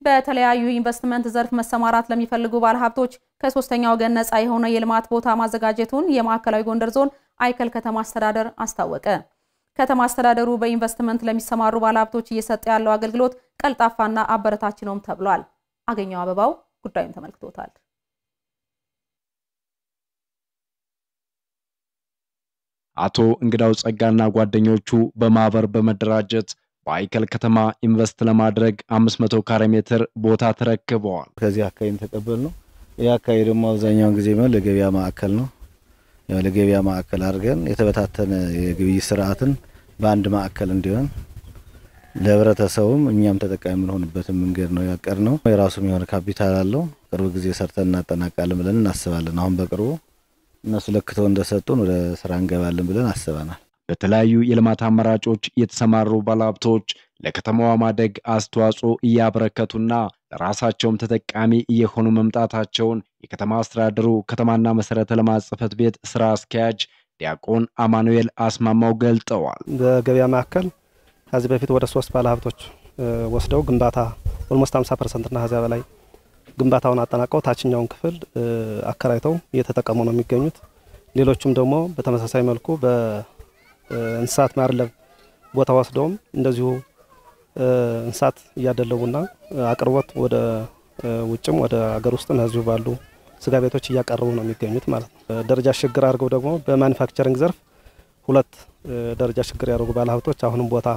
በተለያዩ ኢንቨስትመንት ዘርፍ መሰማራት ለሚፈልጉ ባለሀብቶች ከ3ኛ ወገን ነፃ የሆነ የልማት ቦታ ማዘጋጀቱን የማዕከላዊ ጎንደር ዞን አይከል ከተማ አስተዳደር አስታወቀ። ከተማ አስተዳደሩ በኢንቨስትመንት ለሚሰማሩ ባለሀብቶች እየሰጠ ያለው አገልግሎት ቀልጣፋና አበረታች ነውም ተብሏል። አገኘው አበባው ጉዳዩን ተመልክቶታል። አቶ እንግዳው ጸጋና ጓደኞቹ በማህበር በመደራጀት በአይከል ከተማ ኢንቨስት ለማድረግ 500 ካሬ ሜትር ቦታ ተረክበዋል። ከዚህ አካባቢ ተቀበልነው። ያካባቢ ደግሞ አብዛኛውን ጊዜ ማለት ለገበያ ማዕከል ነው። ያው ለገበያ ማዕከል አድርገን የተበታተነ የግብይት ስርዓትን በአንድ ማዕከል እንዲሆን ለህብረተሰቡም እኛም ተጠቃሚ የምንሆንበት መንገድ ነው ያቀርነው። የራሱም የሆነ ካፒታል አለው። ቅርብ ጊዜ ሰርተን እናጠናቃለን ብለን እናስባለን። አሁን በቅርቡ እነሱ ለክተው እንደሰጡን ወደ ስራ እንገባለን ብለን አስበናል። በተለያዩ የልማት አማራጮች የተሰማሩ ባለሀብቶች ለከተማዋ ማደግ አስተዋጽኦ እያበረከቱና ለራሳቸውም ተጠቃሚ እየሆኑ መምጣታቸውን የከተማ አስተዳደሩ ከተማና መሰረተ ልማት ጽሕፈት ቤት ስራ አስኪያጅ ዲያቆን አማኑኤል አስማማው ገልጠዋል። በገበያ ማዕከል ከዚህ በፊት ወደ 3 ባለሀብቶች ወስደው ግንባታ ኦልሞስት 50% እና ከዛ በላይ ግንባታውን አጠናቀው ታችኛውን ክፍል አከራይተው እየተጠቀሙ ነው የሚገኙት። ሌሎችም ደግሞ በተመሳሳይ መልኩ በእንስሳት ማርለብ ቦታ ወስደውም እንደዚሁ እንስሳት እያደለቡና አቅርቦት ወደ ውጭም ወደ ሀገር ውስጥም ህዝቡ ባሉ ስጋ ቤቶች እያቀረቡ ነው የሚገኙት ማለት ነው። ደረጃ ሽግግር አድርገው ደግሞ በማኑፋክቸሪንግ ዘርፍ 2 ደረጃ ሽግግር ያደረጉ ባለሀብቶች አሁንም ቦታ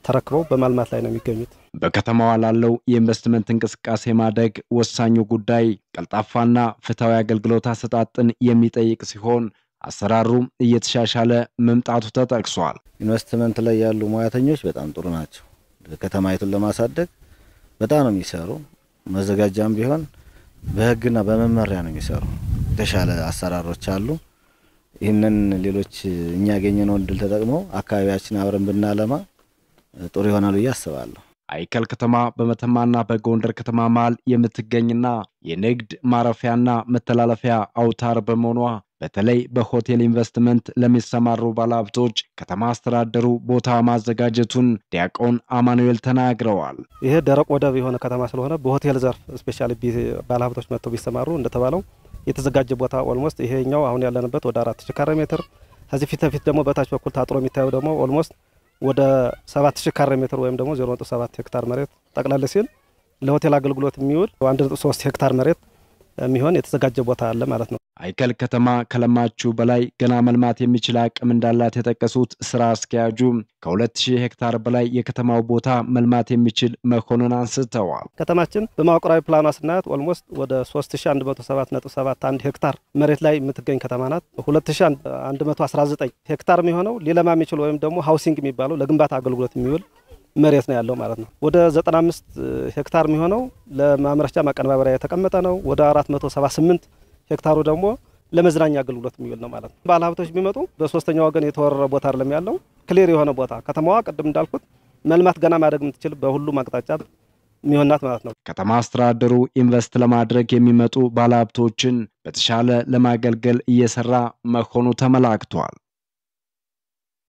ተረክበው በማልማት ላይ ነው የሚገኙት። በከተማዋ ላለው የኢንቨስትመንት እንቅስቃሴ ማደግ ወሳኙ ጉዳይ ቀልጣፋና ፍትሃዊ አገልግሎት አሰጣጥን የሚጠይቅ ሲሆን አሰራሩ እየተሻሻለ መምጣቱ ተጠቅሷል። ኢንቨስትመንት ላይ ያሉ ሙያተኞች በጣም ጥሩ ናቸው። ከተማይቱን ለማሳደግ በጣም ነው የሚሰሩ። መዘጋጃም ቢሆን በህግና በመመሪያ ነው የሚሰሩ። የተሻለ አሰራሮች አሉ። ይህንን ሌሎች እኛ ያገኘነው እድል ተጠቅመው አካባቢያችን አብረን ብናለማ ጥሩ ይሆናል ብዬ አስባለሁ። አይከል ከተማ በመተማና በጎንደር ከተማ መሃል የምትገኝና የንግድ ማረፊያና መተላለፊያ አውታር በመሆኗ በተለይ በሆቴል ኢንቨስትመንት ለሚሰማሩ ባለሀብቶች ከተማ አስተዳደሩ ቦታ ማዘጋጀቱን ዲያቆን አማኑኤል ተናግረዋል። ይሄ ደረቅ ወደብ የሆነ ከተማ ስለሆነ በሆቴል ዘርፍ ስፔሻሊ ባለሀብቶች መጥተው ቢሰማሩ እንደተባለው የተዘጋጀ ቦታ ኦልሞስት ይሄኛው አሁን ያለንበት ወደ 4000 ካሬ ሜትር ከዚህ ፊት ለፊት ደግሞ በታች በኩል ታጥሮ የሚታየው ደግሞ ኦልሞስት ወደ 7000 ካሬ ሜትር ወይም ደግሞ 0.7 ሄክታር መሬት ጠቅላላ ሲል ለሆቴል አገልግሎት የሚውል 1.3 ሄክታር መሬት የሚሆን የተዘጋጀ ቦታ አለ ማለት ነው። አይከል ከተማ ከለማችሁ በላይ ገና መልማት የሚችል አቅም እንዳላት የጠቀሱት ስራ አስኪያጁ ከ2000 ሄክታር በላይ የከተማው ቦታ መልማት የሚችል መሆኑን አንስተዋል። ከተማችን በማዕከላዊ ፕላኗ ስናያት ኦልሞስት ወደ 3107.71 ሄክታር መሬት ላይ የምትገኝ ከተማ ናት። 2119 ሄክታር የሚሆነው ሊለማ የሚችል ወይም ደግሞ ሃውሲንግ የሚባለው ለግንባታ አገልግሎት የሚውል መሬት ነው ያለው ማለት ነው። ወደ 95 ሄክታር የሚሆነው ለማምረቻ ማቀነባበሪያ የተቀመጠ ነው። ወደ 478 ሄክታሩ ደግሞ ለመዝናኛ አገልግሎት የሚውል ነው ማለት ነው። ባለሀብቶች ቢመጡ በ3ኛ ወገን የተወረረ ቦታ አይደለም ያለው ክሊር የሆነ ቦታ ከተማዋ ቅድም እንዳልኩት መልማት ገና ማደግ የምትችል በሁሉም አቅጣጫ የሚሆናት ማለት ነው። ከተማ አስተዳደሩ ኢንቨስት ለማድረግ የሚመጡ ባለሀብቶችን በተሻለ ለማገልገል እየሰራ መሆኑ ተመላክቷል።